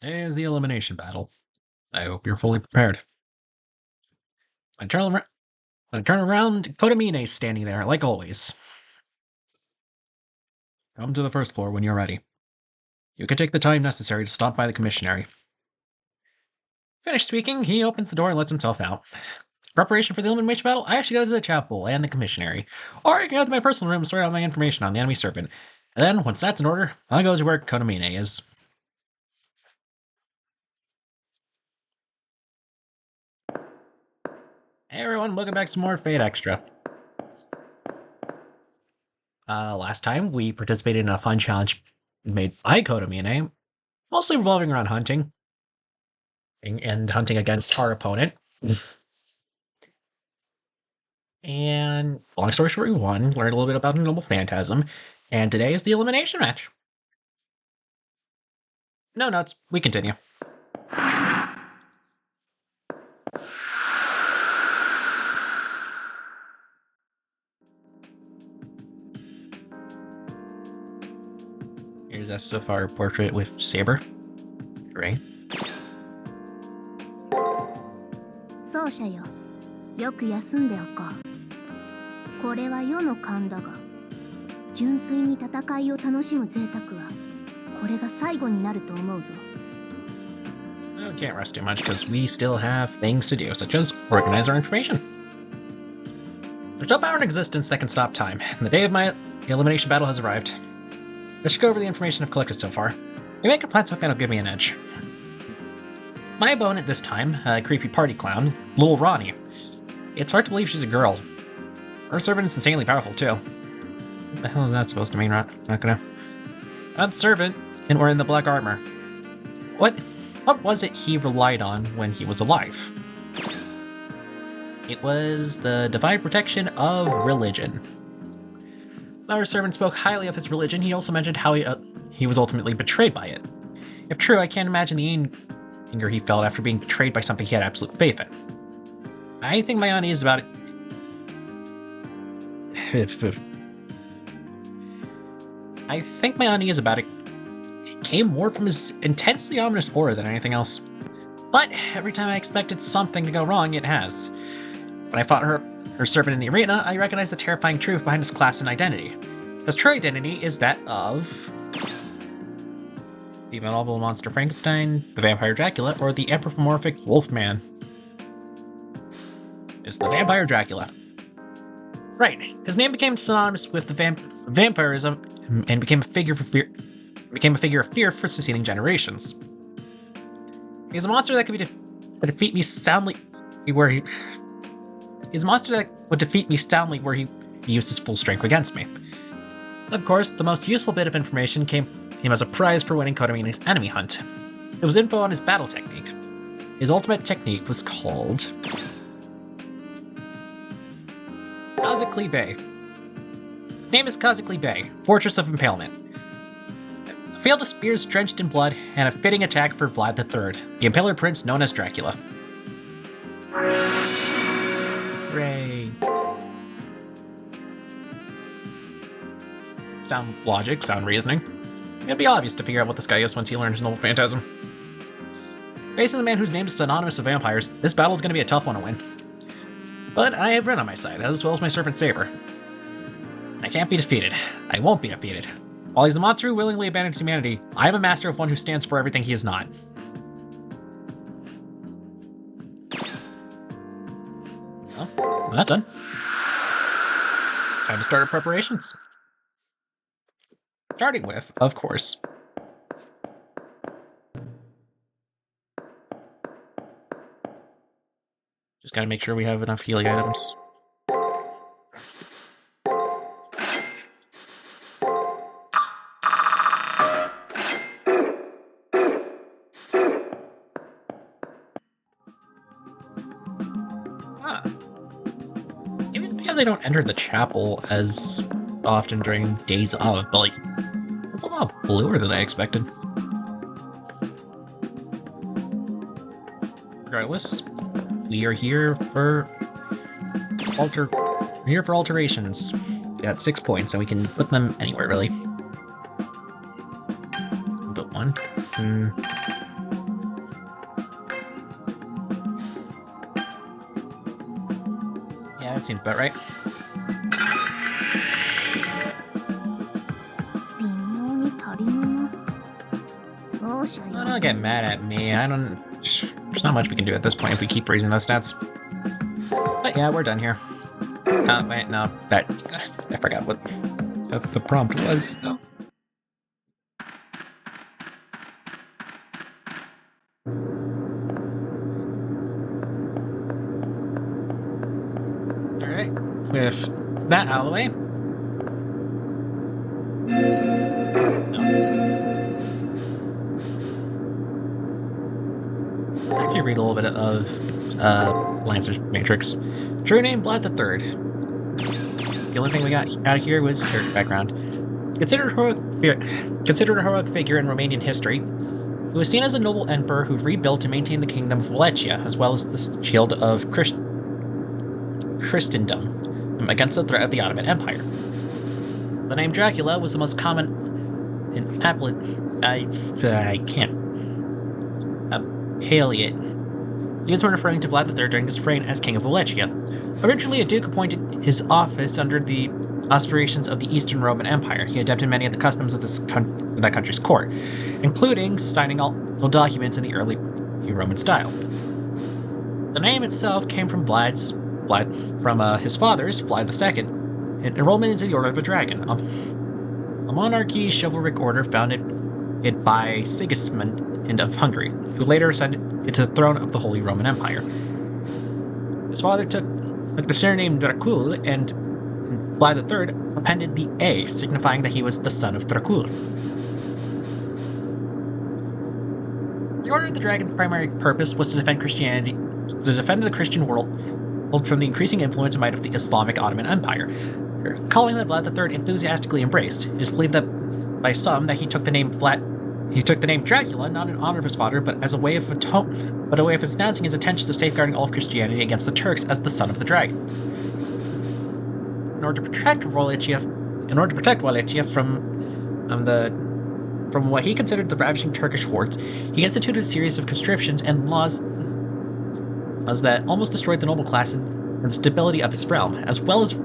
There's the Elimination Battle. I hope you're fully prepared. When I turn around, Kodamine's standing there, like always. Come to the first floor when you're ready. You can take the time necessary to stop by the commissary. Finished speaking, he opens the door and lets himself out. Preparation for the Elimination Battle, I actually go to the chapel and the commissary. Or I can go to my personal room and sort out my information on the enemy serpent. And then, once that's in order, I'll go to where Kodamine is. Hey everyone, welcome back to some more Fate Extra. Last time we participated in a fun challenge made by Kodamine, mostly revolving around hunting. And hunting against our opponent. And long story short, we won, learned a little bit about the Noble Phantasm, and today is the elimination match. No notes, we continue. Here's SFR portrait with Saber. Great. 奏者よ、よく休んでおこう。これは世の勘だが、純粋に戦いを楽しむ贅沢はこれが最後になると思うぞ。 We can't rest too much because we still have things to do, such as organize our information. There's no power in existence that can stop time, and the day of my elimination battle has arrived. Let's just go over the information I've collected so far. Maybe I can find something that'll give me an edge. My opponent this time, a creepy party clown, Little Ronnie. It's hard to believe she's a girl. Her servant is insanely powerful, too. What the hell is that supposed to mean? Not gonna... That servant, and we're in the black armor. What was it he relied on when he was alive? It was the divine protection of religion. Our servant spoke highly of his religion. He also mentioned how he was ultimately betrayed by it. If true, I can't imagine the anger he felt after being betrayed by something he had absolute faith in. I think my unease about it... I think my unease about it came more from his intensely ominous aura than anything else. But every time I expected something to go wrong, it has. When I fought her servant in the arena, I recognized the terrifying truth behind his class and identity. His true identity is that of... the malleable monster Frankenstein, the vampire Dracula, or the anthropomorphic Wolfman. It's the vampire Dracula. Right, his name became synonymous with the vampirism and became a figure of fear for succeeding generations. He's a monster that could defeat me soundly where he... He's a monster that would defeat me soundly where he used his full strength against me. Of course, the most useful bit of information came as a prize for winning Kodamine's enemy hunt. It was info on his battle technique. His ultimate technique was called... Kazakli Bay. His name is Kazakli Bay, Fortress of Impalement. A field of spears drenched in blood, and a fitting attack for Vlad III, the Impaler prince known as Dracula. Hooray. Sound logic, sound reasoning. It'd be obvious to figure out what this guy is once he learns Noble Phantasm. Facing the man whose name is synonymous with vampires, this battle is going to be a tough one to win. But I have Ren on my side, as well as my servant Saber. I can't be defeated. I won't be defeated. While he's a monster who willingly abandons humanity, I am a master of one who stands for everything he is not. Well, that's done. Time to start our preparations. Starting with, of course, just gotta make sure we have enough healing items. Even because they don't enter the chapel as often during days of, but like, it's a lot bluer than I expected. Regardless, we are here for alterations. We got 6 points, and we can put them anywhere really. Put one. seems about right. 微妙に足りぬな。そうしゃ Oh, よ。 don't get mad at me. There's not much we can do at this point if we keep raising those stats. But yeah, we're done here. Wait, no. I forgot what that's the prompt was. Oh. Alright. With that out of the way. Let's actually read a little bit of Lancer's Matrix. True name, Vlad III. The only thing we got out of here was character background. Considered a heroic figure in Romanian history, he was seen as a noble emperor who rebuilt and maintained the kingdom of Wallachia, as well as the shield of Christendom against the threat of the Ottoman Empire. The name Dracula was the most common in I can't palliate. Used when referring to Vlad III during his reign as King of Wallachia. Originally a duke appointed his office under the aspirations of the Eastern Roman Empire, he adapted many of the customs of that country's court, including signing all documents in the early Roman style. The name itself came from his father's, Vlad II, and enrollment into the Order of the Dragon, a monarchy chivalric order founded by Sigismund of Hungary, who later ascended into the throne of the Holy Roman Empire. His father took the surname Dracul, and Vlad III appended the A, signifying that he was the son of Dracul. The Order of the Dragon's primary purpose was to defend the Christian world from the increasing influence and might of the Islamic Ottoman Empire. Calling that Vlad III enthusiastically embraced. It is believed that by some that he took the name Dracula not in honor of his father, but as a way of announcing his intentions of safeguarding all of Christianity against the Turks as the son of the dragon. In order to protect Wallachia from what he considered the ravaging Turkish hordes, he instituted a series of conscriptions and laws that almost destroyed the noble class and the stability of his realm, as well as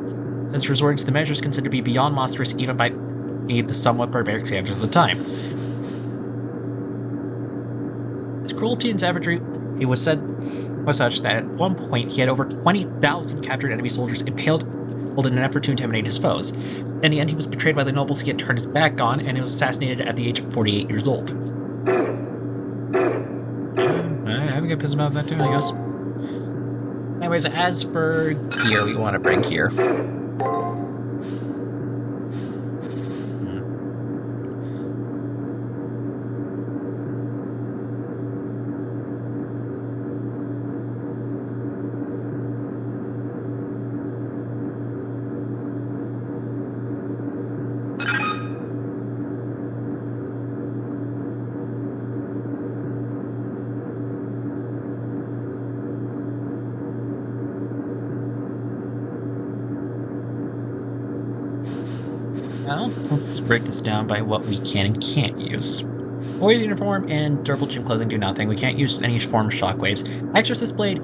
resorting to the measures considered to be beyond monstrous even by the somewhat barbaric standards of the time. His cruelty and savagery, it was said, was such that at one point he had over 20,000 captured enemy soldiers impaled in an effort to intimidate his foes. In the end, he was betrayed by the nobles he had turned his back on, and he was assassinated at the age of 48 years old. I have a good piss about that too, I guess. Anyways, as for gear we want to bring here. Well, let's break this down by what we can and can't use. Warrior uniform and durable gym clothing do nothing. We can't use any form of shockwaves. Exorcist blade,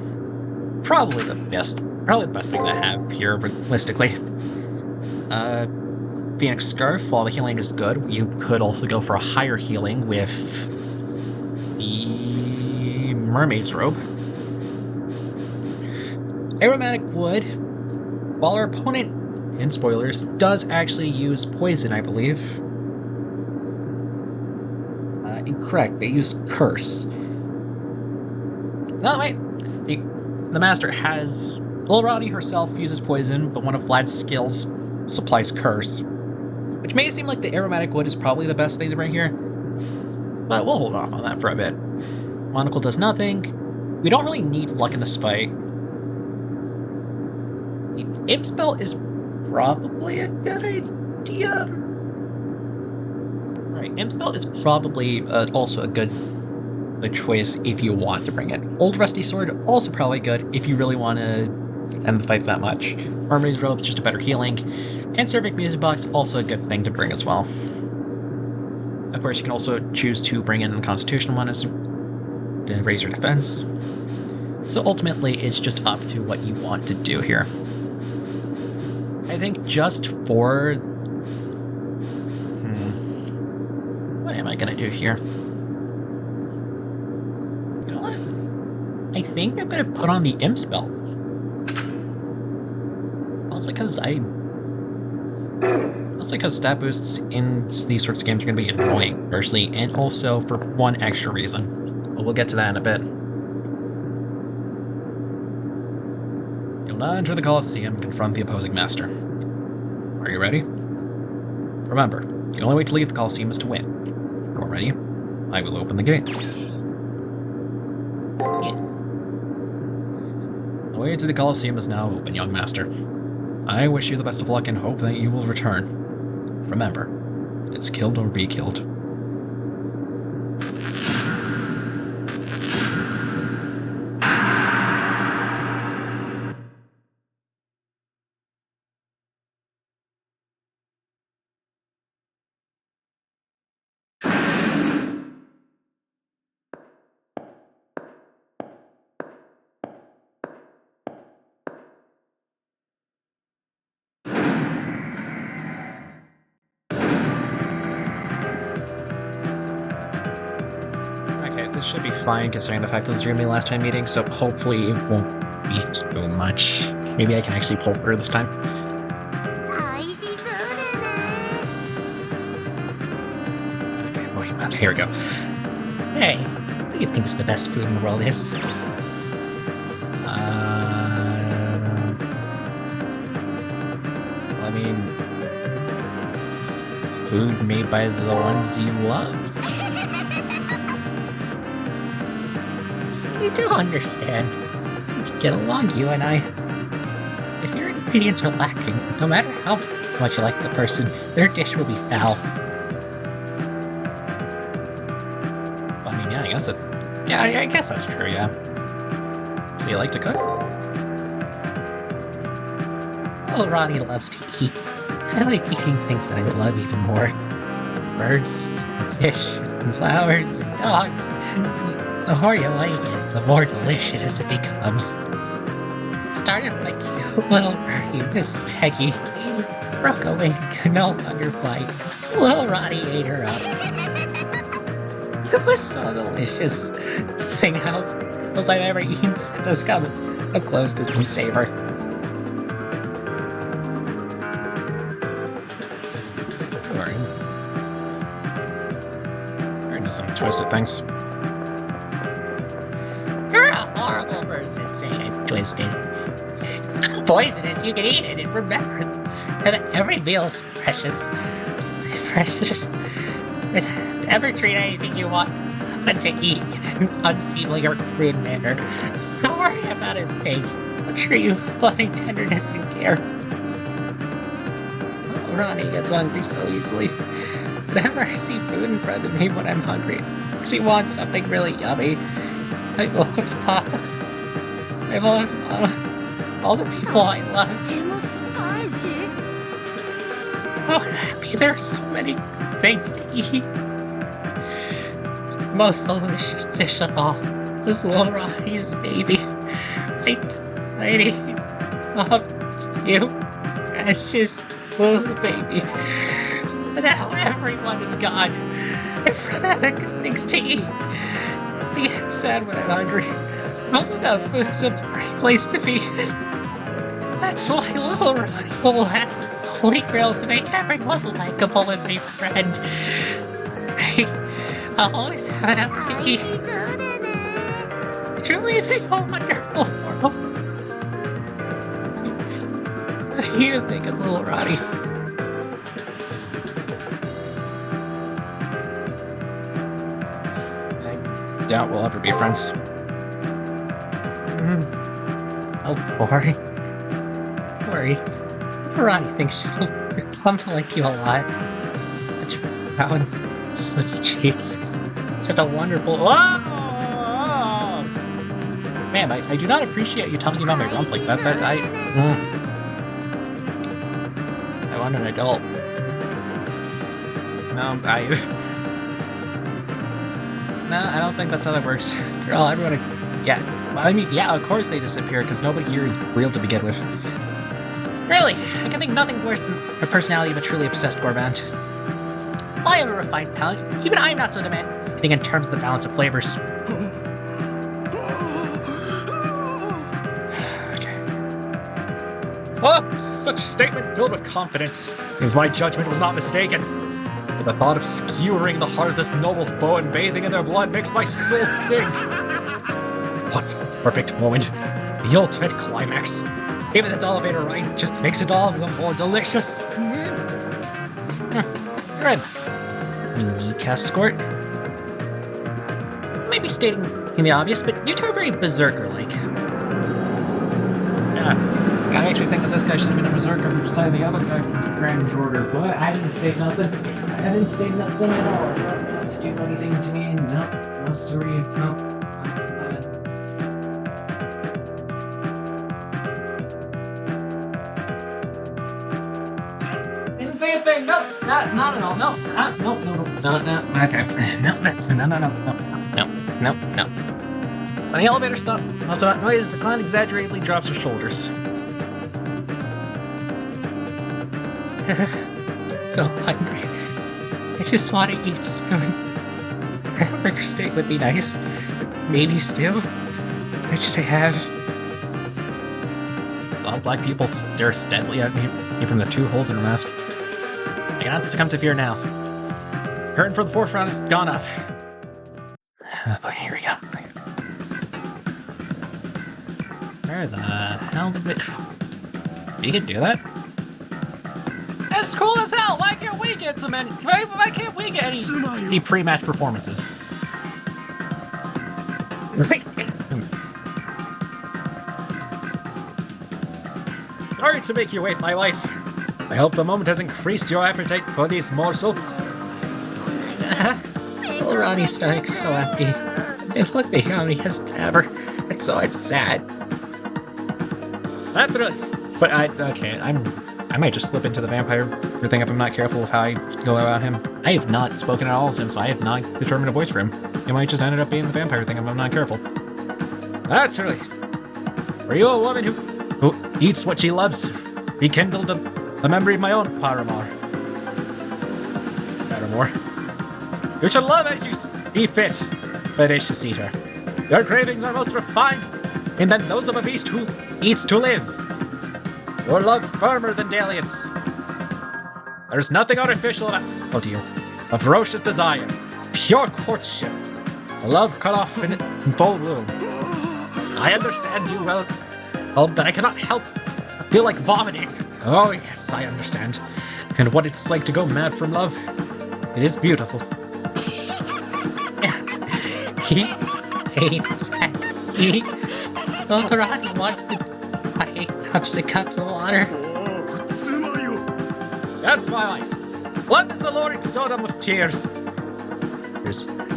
probably the best thing to have here, realistically. Phoenix scarf, while the healing is good, you could also go for a higher healing with the mermaid's robe. Aromatic wood, while our opponent, and spoilers, does actually use poison, I believe. Incorrect, they use curse. No, wait. The master has... Well, Roddy herself uses poison, but one of Vlad's skills supplies curse. Which may seem like the aromatic wood is probably the best thing to bring here. But we'll hold off on that for a bit. Monocle does nothing. We don't really need luck in this fight. The Imp spell is probably a good idea. Right, Imp spell is probably also a good choice if you want to bring it. Old Rusty Sword, also probably good if you really want to end the fights that much. Mermaid's Robe is just a better healing. And Cervic Music Box, also a good thing to bring as well. Of course, you can also choose to bring in the Constitution one as to raise your defense. So ultimately, it's just up to what you want to do here. I think just for... What am I gonna do here? You know what? I think I'm gonna put on the Imp spell. Also because stat boosts in these sorts of games are gonna be annoying, firstly, and also for one extra reason. But we'll get to that in a bit. You'll now enter the Colosseum and confront the opposing master. Are you ready? Remember, the only way to leave the Colosseum is to win. You're ready? I will open the gate. The way to the Colosseum is now open, young master. I wish you the best of luck and hope that you will return. Remember, it's killed or be killed. This should be fine considering the fact this is during my last time meeting, so hopefully it won't be too much. Maybe I can actually pull her this time. Okay, wait, here we go. Hey, what do you think is the best food in the world is? I mean, food made by the ones you love. You do understand. We get along, you and I. If your ingredients are lacking, no matter how much you like the person, their dish will be foul. Well, I mean, yeah, I guess I guess that's true, yeah. So you like to cook? Well, Ronnie loves to eat. I like eating things that I love even more. Birds, and fish, and flowers, and dogs. The more you like it, the more delicious it becomes. Started like cute little birdie, Miss Peggy. Broke a wing and could no longer fly. Little Ronnie ate her up. It was so delicious. Thing else I've ever eaten since I've come up close to sweet savor. We're into some twisted things. And say I'm twisted. It's not poisonous, you can eat it, and remember that every meal is precious. Precious. Never treat anything you want to eat in an unseemly or crude manner. Don't worry about a thing. I'll treat you with loving tenderness and care. Oh, Ronnie gets hungry so easily. Whenever I see food in front of me when I'm hungry, if she wants something really yummy, I go up to Papa. I loved Mama. All the people I loved. Oh, happy there are so many things to eat. Most delicious dish of all was little Ronnie's baby. Ladies, loved you, precious little baby. But now everyone is gone. I've run out of good things to eat. I get sad when I'm hungry. All without food is a great place to be. That's why little Ronnie will ask the Holy Grail to make everyone likable and be friend. I'll always have enough to eat. Truly a wonderful world. What do you think of little Ronnie? I doubt we'll ever be friends. Oh, worry. Ronnie thinks she'll come to like you a lot. Such brown, sweet cheeks. Such a wonderful... Whoa! Man, I do not appreciate you telling me about my rump like that. I want an adult. No, I don't think that's how that works. Girl, everyone... Yeah, I mean, yeah, of course they disappear, because nobody here is real to begin with. Really? I can think nothing worse than the personality of a truly obsessed Gorband. I have a refined palate. Even I'm not so demanding in terms of the balance of flavors. Okay. Oh, such a statement filled with confidence. Seems my judgment was not mistaken. But the thought of skewering the heart of this noble foe and bathing in their blood makes my soul sing. What a perfect moment. The ultimate climax. Even this elevator ride just makes it all the more delicious. Good. Unique escort. Might be stating the obvious, but you two are very berserker-like. Yeah, I actually think that this guy should have been a berserker beside the other guy from the Grand Order, but I didn't say nothing. I didn't say nothing at all. Did you do anything to me? No. No, sorry, no. Say a thing. No, not at all. No, no. Okay. No. When the elevator stops, also that noise, the clown exaggeratedly drops her shoulders. So hungry. I just want to eat soon. Hamburger steak would be nice. Maybe stew. What should I have? All black people stare steadily at me from the two holes in her mask. I cannot succumb to fear now. Curtain for the forefront has gone up. Oh boy, here we go. Where the hell did we... You can do that? That's cool as hell! Why can't we get some... Why can't we get any pre-match performances? Sorry to make you wait, my wife. I hope the moment has increased your appetite for these morsels. Little Ronnie's stomach's so empty. It looked behind me as ever, and so I'm sad. That's really... But I might just slip into the vampire thing if I'm not careful with how I go about him. I have not spoken at all to him, so I have not determined a voice for him. It might just end up being the vampire thing if I'm not careful. That's really... Were you a woman who eats what she loves? Rekindled the memory of my own paramour. You should love as you see fit, voracious eater. Your cravings are most refined, and than those of a beast who eats to live. Your love firmer than dalliance. There's nothing artificial about you. A ferocious desire, pure courtship, a love cut off in full bloom. I understand you well, but I cannot help but feel like vomiting. Oh yes, I understand. And what it's like to go mad from love. It is beautiful. He hates he. Oh, Ronnie wants to buy cups of water. Yes, my life. Blood is the alluring sodom of tears.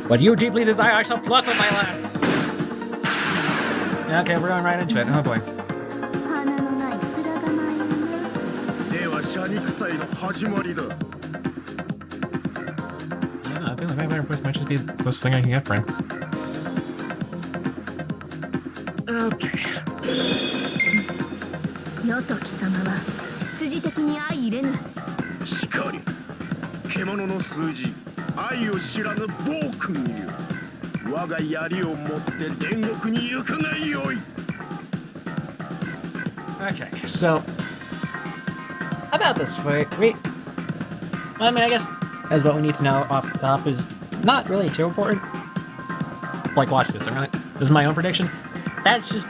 What you deeply desire, I shall pluck with my lance. Okay, we're going right into it. Oh boy. I think the vampire voice might just be the closest thing I can get for him. Okay. よと貴様は出自的に相入れぬ。しかり獣の数字愛を知らぬ暴君よ。我が槍を持って煉獄に行くがよい。 Okay, so about this fight, I mean, I guess as what we need to know off the top is not really too important. Like, watch this. This is my own prediction. That's just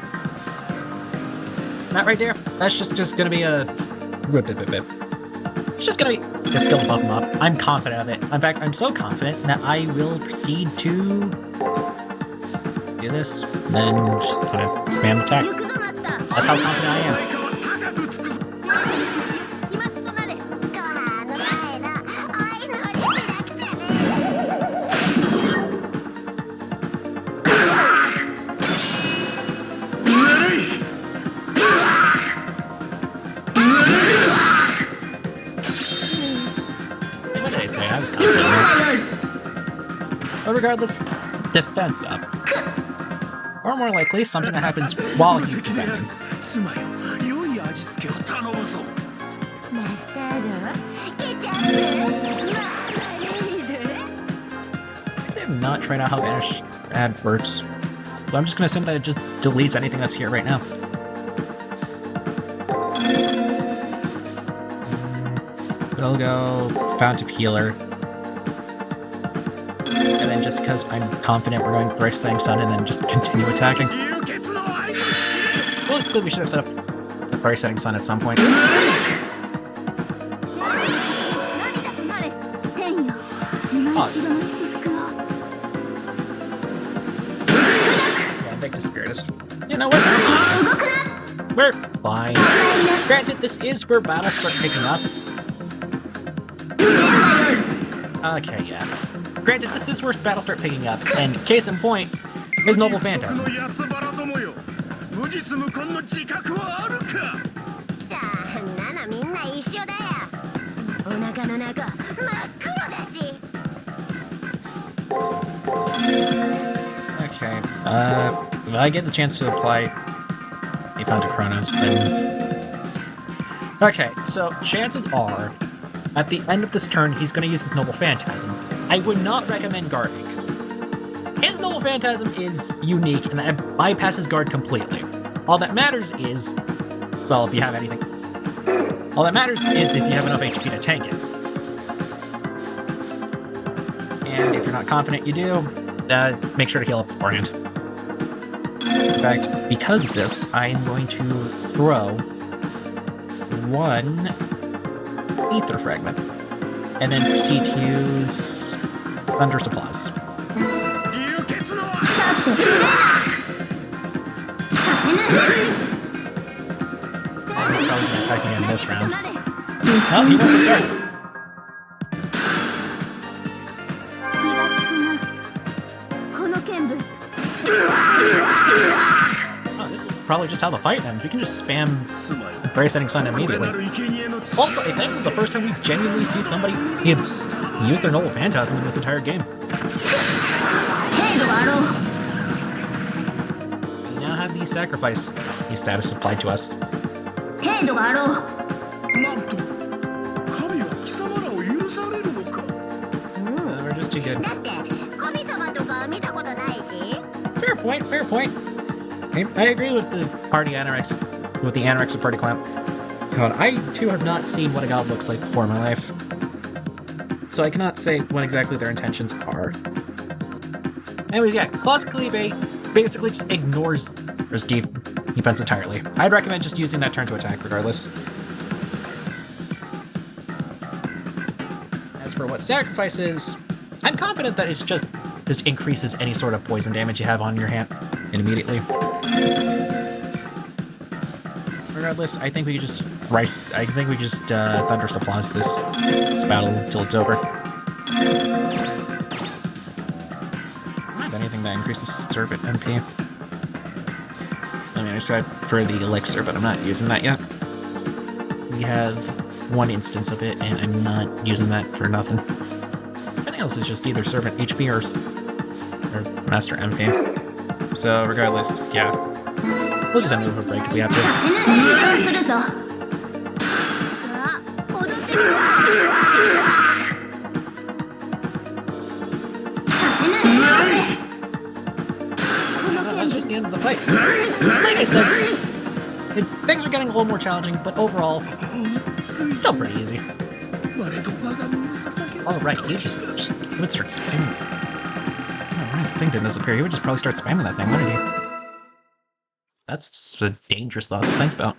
that right there. That's just gonna be a. It's just gonna be a skill to buff him up. I'm confident of it. In fact, I'm so confident that I will proceed to do this, and then just kind of spam attack. That's how confident I am. But regardless, defense up. Or more likely, something that happens while he's defending. I'm not trying out how Vanish Add works, but I'm just gonna assume that it just deletes anything that's here right now. We'll go Fountain Healer. And then just because I'm confident we're going Thrice Setting Sun and then just continue attacking. Realistically, we should have set up the Thrice Setting Sun at some point. Awesome. Yeah, Invictus Spiritus. You know what? We're fine. Granted, this is where battles start picking up. Okay, yeah. Granted, this is where battles start picking up, and case in point is Noble Phantasm. Okay, if I get the chance to apply a Fountain Chronos, then... Okay, so chances are, at the end of this turn, he's going to use his Noble Phantasm. I would not recommend guarding. His Noble Phantasm is unique, and that bypasses guard completely. All that matters is, well, if you have anything. All that matters is if you have enough HP to tank it. And if you're not confident you do, make sure to heal up beforehand. In fact, because of this, I'm going to throw one Ether Fragment, and then proceed to use Thunder Supplies. I'm probably going to attack me in this round. Oh, he wants to go. Oh, this is probably just how the fight ends. You can just spam Thrice Setting Sun immediately. Also, I think it's the first time we genuinely see somebody use their Noble Phantasm in this entire game. We now have the Sacrifice status applied to us. We're just too good. Fair point, fair point. I agree with the party anorexia, with the anorexia party clamp. God, I too have not seen what a god looks like before in my life, so I cannot say what exactly their intentions are. Anyways, yeah, Tsukihime basically just ignores his defense entirely. I'd recommend just using that turn to attack regardless. As for what Sacrifice is, I'm confident that it's just this increases any sort of poison damage you have on your hand immediately. Regardless, I think we just Thunder Supplies this battle until it's over. Anything that increases Servant MP. I mean, I tried for the Elixir, but I'm not using that yet. We have one instance of it, and I'm not using that for nothing. Everything else is just either Servant HP or Master MP. So regardless, yeah. We'll just end with a break if we have to. That's just the end of the fight. Like I said, things are getting a little more challenging, but overall, still pretty easy. Oh right, he would start spamming. Oh right, the thing didn't disappear. He would just probably start spamming that thing, wouldn't he? That's just a dangerous thought to think about.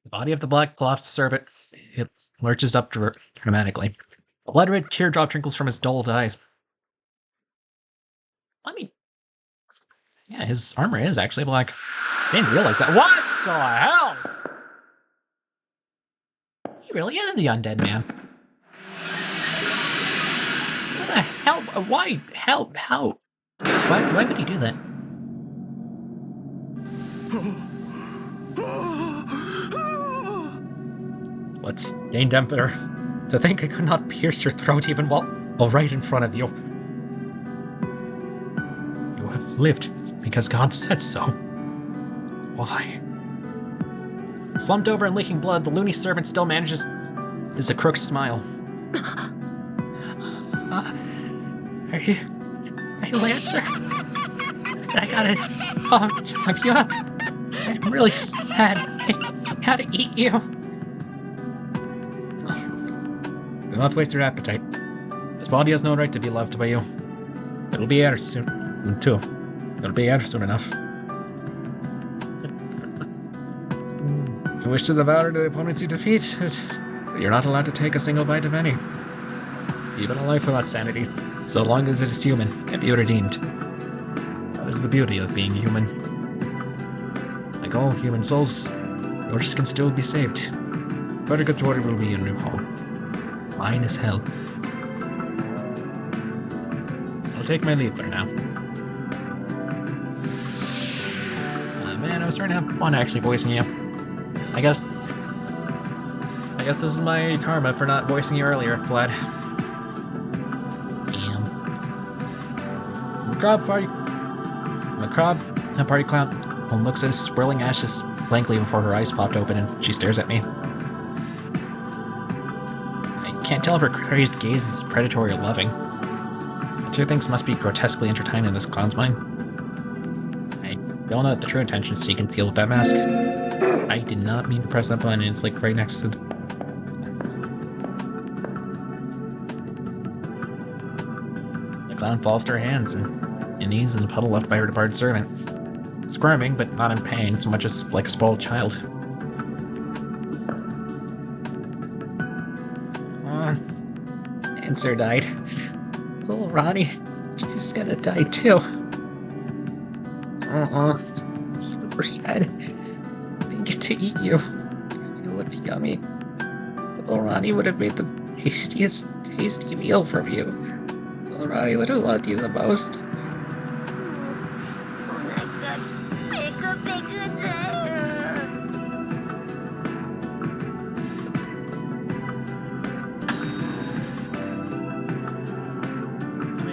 The body of the black cloth servant, it lurches up dramatically. A blood-red teardrop trickles from his dulled eyes. I mean, yeah, his armor is actually black. I didn't realize that. What the hell? He really is the undead man. What the hell? Why? How? Why would he do that? What's Dane Emperor? To think I could not pierce your throat even while right in front of you. You have lived because God said so. Why? Slumped over and leaking blood, the loony servant still manages is a crooked smile. Are you Lancer? I gotta chop you up. I'm really sad. I gotta eat you. Do not waste your appetite. This body has no right to be loved by you. It'll be here soon, too. It'll be here soon enough. You wish to devour the opponents you defeat, but you're not allowed to take a single bite of any. Even a life without sanity, so long as it is human, can be redeemed. That is the beauty of being human. Like all human souls, yours can still be saved. Purgatory will be your new home. Mine is hell. I'll take my leave for now. Man, I was starting to have fun actually voicing you. I guess this is my karma for not voicing you earlier, Vlad. Damn. A party clown looks at his swirling ashes blankly before her eyes popped open and she stares at me. I can't tell if her crazed gaze is predatory or loving. The two things must be grotesquely intertwined in this clown's mind. I don't know what the true intention is so you can deal with that mask. I did not mean to press that button, it's like right next to the... The clown falls to her hands and knees in the puddle left by her departed servant. Squirming, but not in pain, so much as like a spoiled child. Answer died. Little Ronnie, she's gonna die too. Super sad. I didn't get to eat you. You looked yummy. Little Ronnie would have made the tastiest tasty meal from you. Little Ronnie would have loved you the most.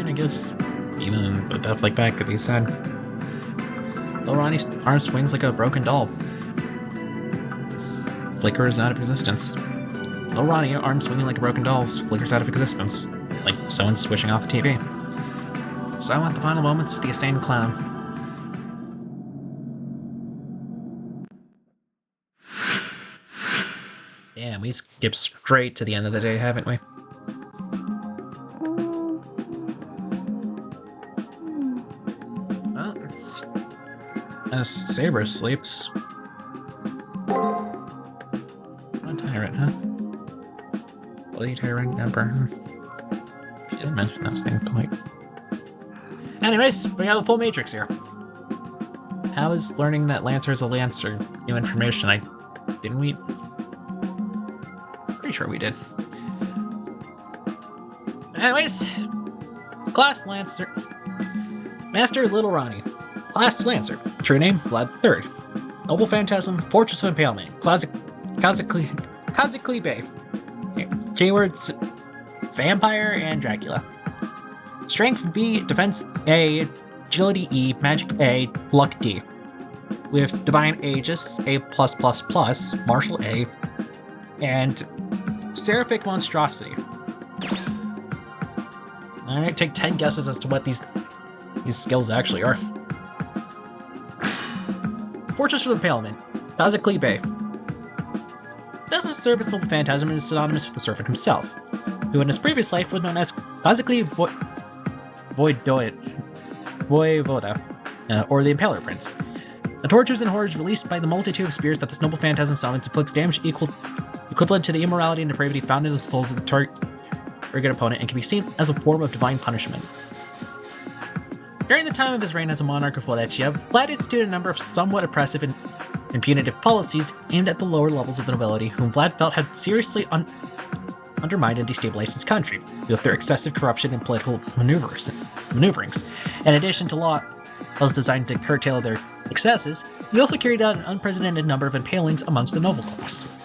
I guess even a death like that could be sad. Little Ronnie's arm swings like a broken doll. Flickers out of existence. Little Ronnie, arm swinging like a broken doll, flickers out of existence. Like someone's switching off the TV. So I want the final moments of the insane clown. Damn, we skipped straight to the end of the day, haven't we? As Saber sleeps. One tyrant, huh? Bloody tyrant emperor. She didn't mention that same point. Anyways, we got the full matrix here. How is learning that Lancer is a Lancer new information? Didn't we? Pretty sure we did. Anyways, class Lancer. Master Little Ronnie. Class Lancer. True name, Vlad III. Noble Phantasm, Fortress of Impalement. Kazakli Bay. Keywords, Vampire and Dracula. Strength B, Defense A, Agility E, Magic A, Luck D. With Divine Aegis, A+++, Martial A, and Seraphic Monstrosity. Alright, take 10 guesses as to what these skills actually are. Fortress of Impalement, Kazakli Bay. This is a serviceable phantasm and is synonymous with the servant himself, who in his previous life was known as Kazakli Voivoda, or the Impaler Prince. The tortures and horrors released by the multitude of spirits that this noble phantasm summons inflicts damage equivalent to the immorality and depravity found in the souls of the target opponent and can be seen as a form of divine punishment. During the time of his reign as a monarch of Wallachia, Vlad instituted a number of somewhat oppressive and punitive policies aimed at the lower levels of the nobility, whom Vlad felt had seriously undermined and destabilized his country, with their excessive corruption and political maneuverings. In addition to laws designed to curtail their excesses, he also carried out an unprecedented number of impalings amongst the noble class.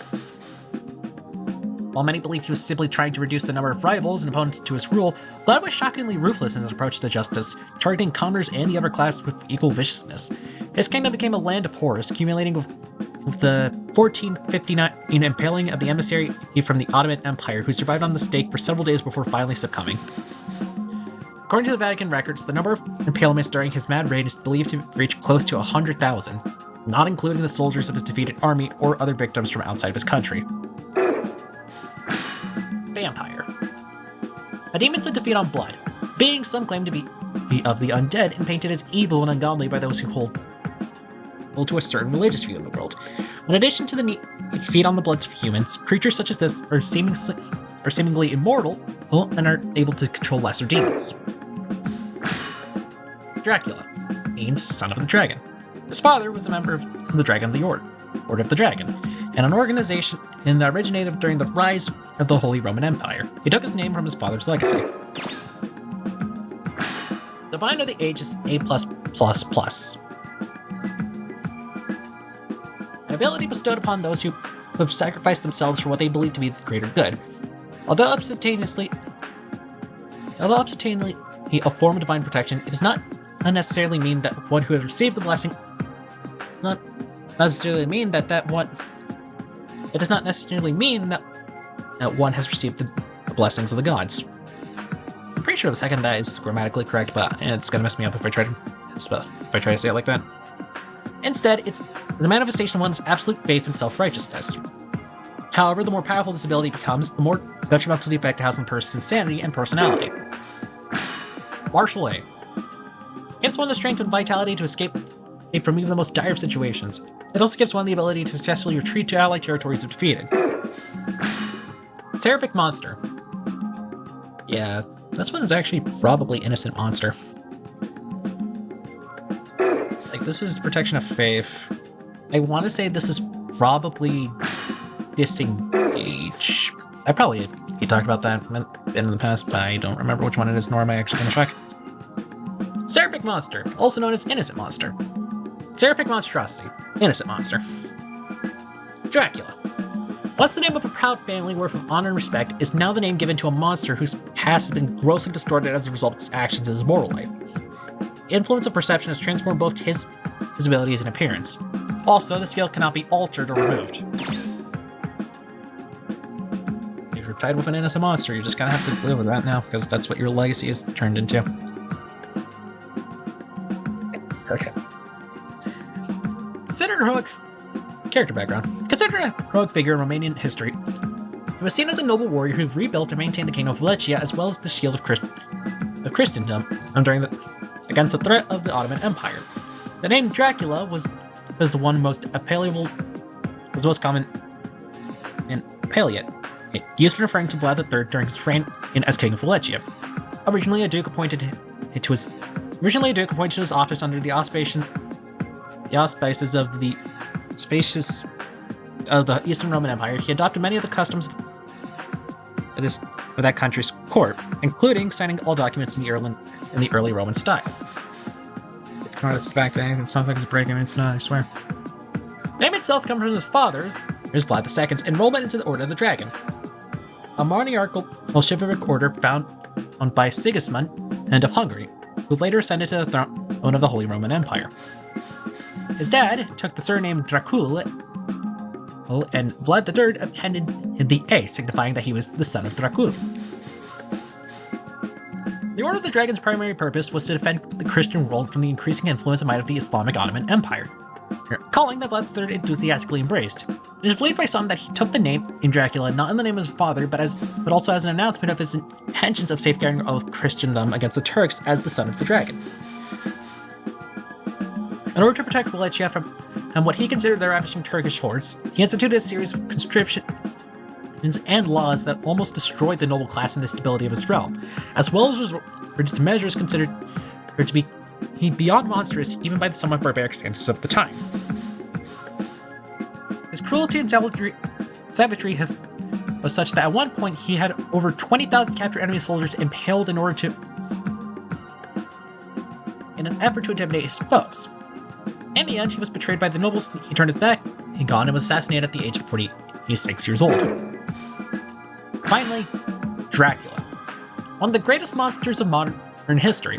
While many believed he was simply trying to reduce the number of rivals and opponents to his rule, Vlad was shockingly ruthless in his approach to justice, targeting commoners and the upper class with equal viciousness. His kingdom became a land of horrors, accumulating with the 1459 impaling of the emissary from the Ottoman Empire, who survived on the stake for several days before finally succumbing. According to the Vatican records, the number of impalements during his mad reign is believed to reach close to 100,000, not including the soldiers of his defeated army or other victims from outside of his country. Vampire. A demon sent to feed on blood, being some claim to be of the undead and painted as evil and ungodly by those who hold to a certain religious view of the world. In addition to the need to feed on the bloods of humans, creatures such as this are seemingly immortal and are able to control lesser demons. Dracula means son of the dragon. His father was a member of the Dragon of the Order of the Dragon, and an organization that originated during the rise of the Holy Roman Empire. He took his name from his father's legacy. Divine of the Age is A+++. An ability bestowed upon those who have sacrificed themselves for what they believe to be the greater good. Although obstinately a form of divine protection, it does not necessarily mean that one who has received the blessing It does not necessarily mean that one has received the blessings of the gods. I'm pretty sure the second that is grammatically correct, but it's gonna mess me up if I try to say it like that. Instead, it's the manifestation of one's absolute faith and self-righteousness. However, the more powerful this ability becomes, the more detrimental the effect it has on the person's sanity and personality. Martial A. Gives one the strength and vitality to escape from even the most dire of situations. It also gives one the ability to successfully retreat to allied territories if defeated. Seraphic Monster. Yeah, this one is actually probably Innocent Monster. Like, this is Protection of Faith. I want to say this is probably Disengage. I probably talked about that in the past, but I don't remember which one it is, nor am I actually going to check. Seraphic Monster, also known as Innocent Monster. Seraphic Monstrosity, Innocent Monster. Dracula. Once the name of a proud family worth of honor and respect, is now the name given to a monster whose past has been grossly distorted as a result of his actions in his mortal life. The influence of perception has transformed both his abilities and appearance. Also, the skill cannot be altered or removed. If you're tied with an innocent monster, you're just gonna have to live with that now, because that's what your legacy is turned into. Okay. Considered a heroic character background. Considered a heroic figure in Romanian history, he was seen as a noble warrior who rebuilt and maintained the kingdom of Wallachia as well as the shield of Christendom against the threat of the Ottoman Empire. The name Dracula was the one most common in Palliate, used for referring to Vlad III during his reign as king of Wallachia. Originally a duke appointed to his office under the auspices of the Eastern Roman Empire. He adopted many of the customs of that country's court, including signing all documents in the early Roman style. Ignore the fact that it sounds like it's breaking, it's not, I swear. The name itself comes from his father, here's Vlad II's enrollment into the Order of the Dragon, a monarchical chivalric order founded by Sigismund and of Hungary, who later ascended to the throne of the Holy Roman Empire. His dad took the surname Dracul, and Vlad III appended the A, signifying that he was the son of Dracul. The Order of the Dragon's primary purpose was to defend the Christian world from the increasing influence and might of the Islamic Ottoman Empire, a calling that Vlad III enthusiastically embraced. It is believed by some that he took the name in Dracula not in the name of his father, but also as an announcement of his intentions of safeguarding all of Christendom against the Turks as the son of the dragon. In order to protect Wallachia from what he considered the ravishing Turkish hordes, he instituted a series of conscriptions and laws that almost destroyed the noble class and the stability of his realm, as well as measures considered to be beyond monstrous even by the somewhat barbaric standards of the time. His cruelty and savagery was such that at one point he had over 20,000 captured enemy soldiers impaled in an effort to intimidate his foes. In the end, he was betrayed by the nobles, he turned his back and gone and was assassinated at the age of 46 years old. Finally, Dracula. One of the greatest monsters of modern history.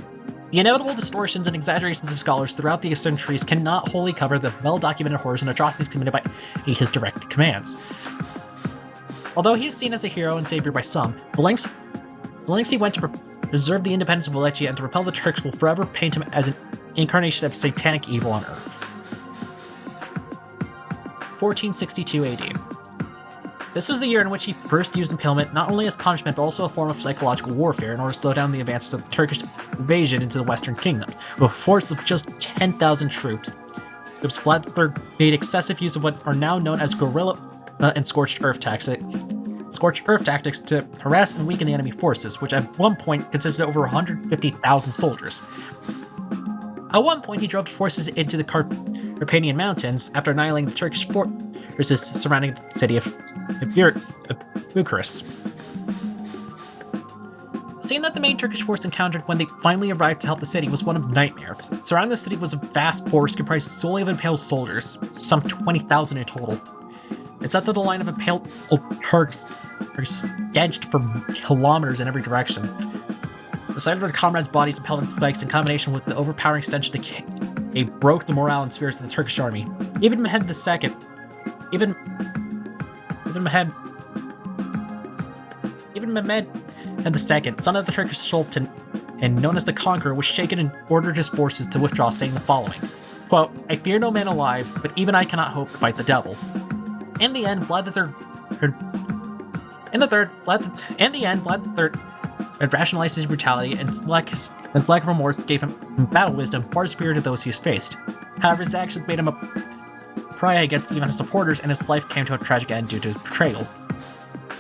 The inevitable distortions and exaggerations of scholars throughout the centuries cannot wholly cover the well-documented horrors and atrocities committed by his direct commands. Although he is seen as a hero and savior by some, the lengths he went to preserve the independence of Wallachia and to repel the Turks will forever paint him as an incarnation of satanic evil on Earth. 1462 AD. This was the year in which he first used impalement not only as punishment but also a form of psychological warfare in order to slow down the advances of the Turkish invasion into the Western Kingdom. With a force of just 10,000 troops, Vlad III made excessive use of what are now known as guerrilla and scorched earth tactics to harass and weaken the enemy forces, which at one point consisted of over 150,000 soldiers. At one point, he drove forces into the Carpathian Mountains after annihilating the Turkish forces surrounding the city of Bucharest. The scene that the main Turkish force encountered when they finally arrived to help the city was one of nightmares. Surrounding the city was a vast forest comprised solely of impaled soldiers, some 20,000 in total. It's said that the line of impaled Turks are stenched for kilometers in every direction. The sight of their comrades' bodies impaled in spikes in combination with the overpowering stench of decay broke the morale and spirits of the Turkish army. Even Mehmed II, son of the Turkish Sultan and known as the Conqueror, was shaken and ordered his forces to withdraw, saying the following, quote, "I fear no man alive, but even I cannot hope to fight the devil." In the end, Vlad III had rationalized his brutality and lack of remorse gave him battle wisdom far superior to those he has faced. However, his actions made him a pariah against even his supporters, and his life came to a tragic end due to his betrayal.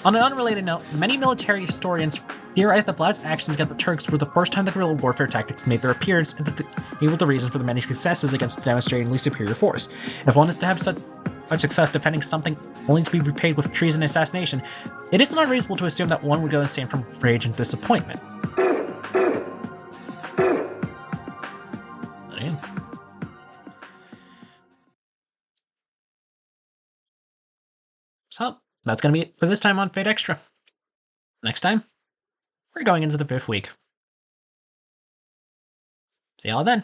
On an unrelated note, many military historians theorize that Vlad's actions against the Turks were the first time that guerrilla warfare tactics made their appearance, and that he was the reason for the many successes against the demonstratingly superior force. If one is to have such success defending something only to be repaid with treason and assassination, it isn't unreasonable to assume that one would go insane from rage and disappointment. So, that's going to be it for this time on Fate Extra. Next time, we're going into the 5th week. See y'all then.